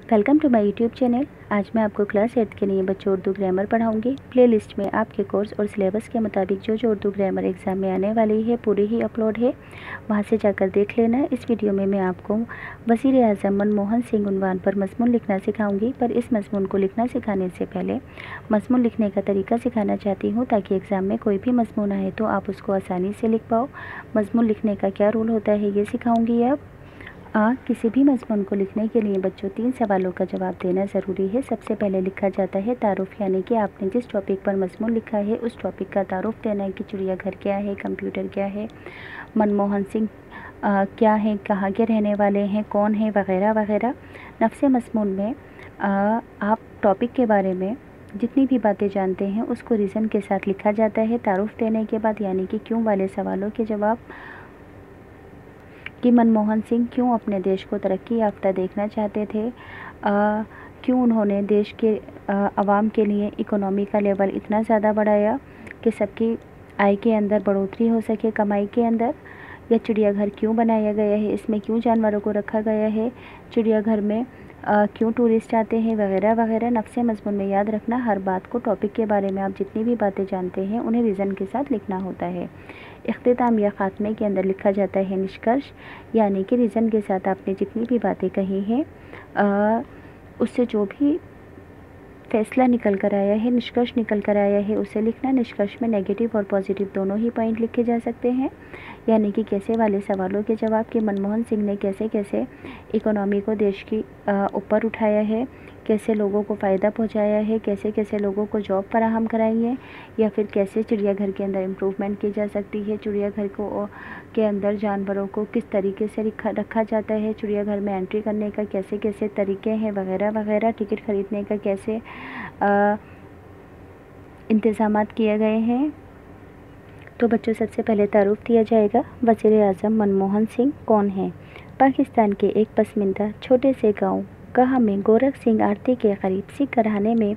Welcome to my YouTube channel. आज मैं आपको क्लास 8 के लिए बच्चों उर्दू ग्रामर पढ़ाऊंगी। प्ले लिस्ट में आपके कोर्स और सिलेबस के मुताबिक जो उर्दू ग्रामर एग्ज़ाम में आने वाली है पूरी ही अपलोड है, वहां से जाकर देख लेना। इस वीडियो में मैं आपको वज़ीर आज़म मनमोहन सिंह उन्वान पर मज़मून लिखना सिखाऊंगी, पर इस मज़मून को लिखना सिखाने से पहले मज़मून लिखने का तरीका सिखाना चाहती हूँ, ताकि एग्ज़ाम में कोई भी मज़मून आए तो आप उसको आसानी से लिख पाओ। मज़मून लिखने का क्या रूल होता है ये सिखाऊंगी अब। किसी भी मज़मून को लिखने के लिए बच्चों 3 सवालों का जवाब देना ज़रूरी है। सबसे पहले लिखा जाता है तारुफ़, यानी कि आपने जिस टॉपिक पर मज़मून लिखा है उस टॉपिक का तारुफ़ देना है कि चिड़ियाघर क्या है, कंप्यूटर क्या है, मनमोहन सिंह क्या है, कहाँ के रहने वाले हैं, कौन है, वगैरह वगैरह। नफ्से मज़मून में आप टॉपिक के बारे में जितनी भी बातें जानते हैं उसको रीज़न के साथ लिखा जाता है तारुफ़ देने के बाद, यानी कि क्यों वाले सवालों के जवाब कि मनमोहन सिंह क्यों अपने देश को तरक्की याफ्ता देखना चाहते थे, क्यों उन्होंने देश के आवाम के लिए इकोनॉमी का लेवल इतना ज़्यादा बढ़ाया कि सबकी आय के अंदर बढ़ोतरी हो सके, कमाई के अंदर। या चिड़ियाघर क्यों बनाया गया है, इसमें क्यों जानवरों को रखा गया है, चिड़ियाघर में क्यों टूरिस्ट आते हैं, वगैरह वगैरह। नफ्से मज़मून में याद रखना, हर बात को टॉपिक के बारे में आप जितनी भी बातें जानते हैं उन्हें रीज़न के साथ लिखना होता है। इख्तिताम या ख़ात्मे के अंदर लिखा जाता है निष्कर्ष, यानी कि रीज़न के साथ आपने जितनी भी बातें कही हैं उससे जो भी फैसला निकल कर आया है, निष्कर्ष निकल कर आया है, उसे लिखना। निष्कर्ष में नेगेटिव और पॉजिटिव दोनों ही पॉइंट लिखे जा सकते हैं, यानी कि कैसे वाले सवालों के जवाब कि मनमोहन सिंह ने कैसे कैसे इकोनॉमी को देश की ऊपर उठाया है, कैसे लोगों को फ़ायदा पहुंचाया है, कैसे कैसे लोगों को जॉब फराहम कराई है, या फिर कैसे चिड़ियाघर के अंदर इम्प्रूवमेंट की जा सकती है, चिड़ियाघर को के अंदर जानवरों को किस तरीके से रखा जाता है, चिड़ियाघर में एंट्री करने का कैसे कैसे तरीके हैं, वगैरह वगैरह। टिकट ख़रीदने का कैसे इंतज़ामात किए गए हैं। तो बच्चों सबसे पहले तारुफ़ दिया जाएगा। वज़ीर आज़म मनमोहन सिंह कौन हैं? पाकिस्तान के एक पसमानदा छोटे से गाँव गाह में गोरख सिंह आरती के करीब सिख घराने में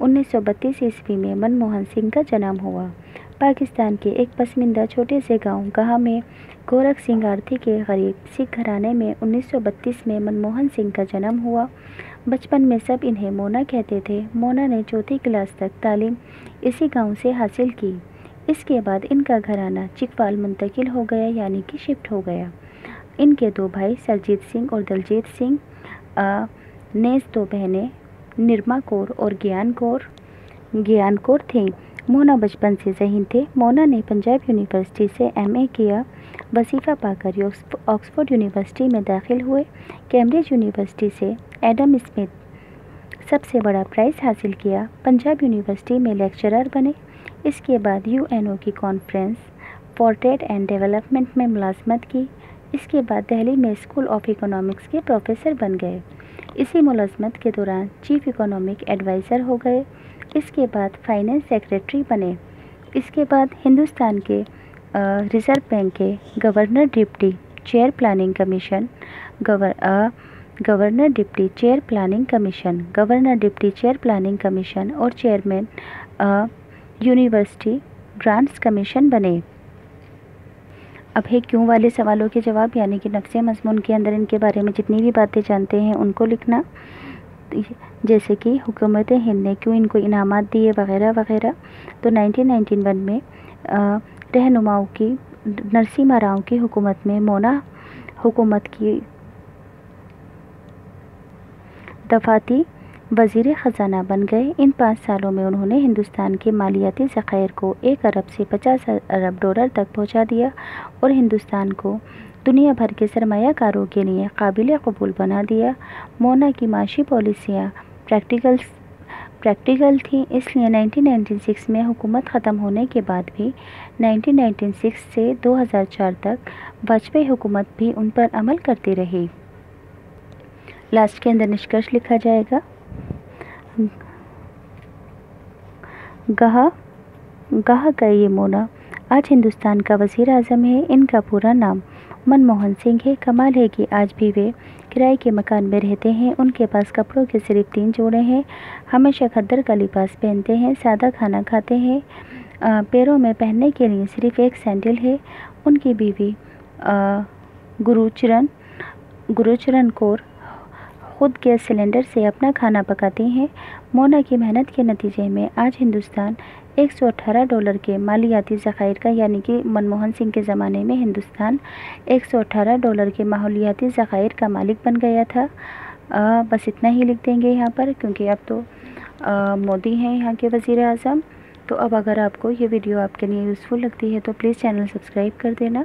1932 ईस्वी में मनमोहन सिंह का जन्म हुआ। पाकिस्तान के एक पसमानदा छोटे से गांव गाह में गोरख सिंह आरती के करीब सिख घराने में 1932 में मनमोहन सिंह का जन्म हुआ। बचपन में सब इन्हें मोना कहते थे। मोना ने 4वीं क्लास तक तालीम इसी गांव से हासिल की। इसके बाद इनका घराना चिकवाल मुंतकिल हो गया, यानी कि शिफ्ट हो गया। इनके 2 भाई सरजीत सिंह और दलजीत सिंह, नेज़ 2 बहनें निर्मा कौर और ज्ञान कौर थीं। मोना बचपन से ज़हीन थे। मोना ने पंजाब यूनिवर्सिटी से MA किया। वजीफ़ा पाकर ऑक्सफोर्ड यूनिवर्सिटी में दाखिल हुए। कैम्ब्रिज यूनिवर्सिटी से एडम स्मिथ सबसे बड़ा प्राइज़ हासिल किया। पंजाब यूनिवर्सिटी में लेक्चरर बने। इसके बाद UNO की conference for trade and development में मुलाजमत की। इसके बाद दिल्ली में स्कूल ऑफ इकोनॉमिक्स के प्रोफेसर बन गए। इसी मुलाजमत के दौरान चीफ इकोनॉमिक एडवाइज़र हो गए। इसके बाद फाइनेंस सेक्रेटरी बने। इसके बाद हिंदुस्तान के रिज़र्व बैंक के governor deputy chair planning commission और चेयरमैन यूनिवर्सिटी ग्रांट्स कमीशन बने। अब है क्यों वाले सवालों के जवाब, यानी कि नफ्से मज़मून के अंदर इनके बारे में जितनी भी बातें जानते हैं उनको लिखना, जैसे कि हुकूमत हिंद ने क्यों इनको इनामात दिए, वगैरह वगैरह। तो 1991 में रहनुमाओं की नरसिम्हा राव की हुकूमत में मोना हुकूमत की दफाती वज़ीर ख़जाना बन गए। इन 5 सालों में उन्होंने हिंदुस्तान के मालियाती ज़ख़ायर को 1 अरब से 50 अरब डॉलर तक पहुंचा दिया और हिंदुस्तान को दुनिया भर के सरमायाकारों के लिए काबिल कबूल बना दिया। मोना की माशी पॉलिसियाँ प्रैक्टिकल थी, इसलिए 1996 में हुकूमत ख़त्म होने के बाद भी 1996 से 2004 तक वाजपेयी हुकूमत भी उन पर अमल करती रही। लास्ट के अंदर निष्कर्ष लिखा जाएगा। गाह का ये मोना आज हिंदुस्तान का वज़ीर आज़म है। इनका पूरा नाम मनमोहन सिंह है। कमाल है कि आज भी वे किराए के मकान में रहते हैं। उनके पास कपड़ों के सिर्फ 3 जोड़े हैं। हमेशा खद्दर का लिबास पहनते हैं, सादा खाना खाते हैं। पैरों में पहनने के लिए सिर्फ एक सैंडल है। उनकी बीवी गुरुचरण कौर خود گیس سلنڈر سے اپنا کھانا پکاتے ہیں۔ مونا کی محنت کے نتیجے میں آج ہندوستان $118 کے مالیاتی ذخائر کا، یعنی کہ منموہن سنگھ کے زمانے میں ہندوستان $118 کے ماحولیاتی ذخائر کا مالک بن گیا تھا۔ بس اتنا ہی لکھ دیں گے یہاں پر، کیونکہ اب تو مودی ہیں یہاں کے وزیر اعظم۔ تو اب اگر آپ کو یہ ویڈیو آپ کے لیے یوزفل لگتی ہے تو پلیز چینل سبسکرائب کر دینا۔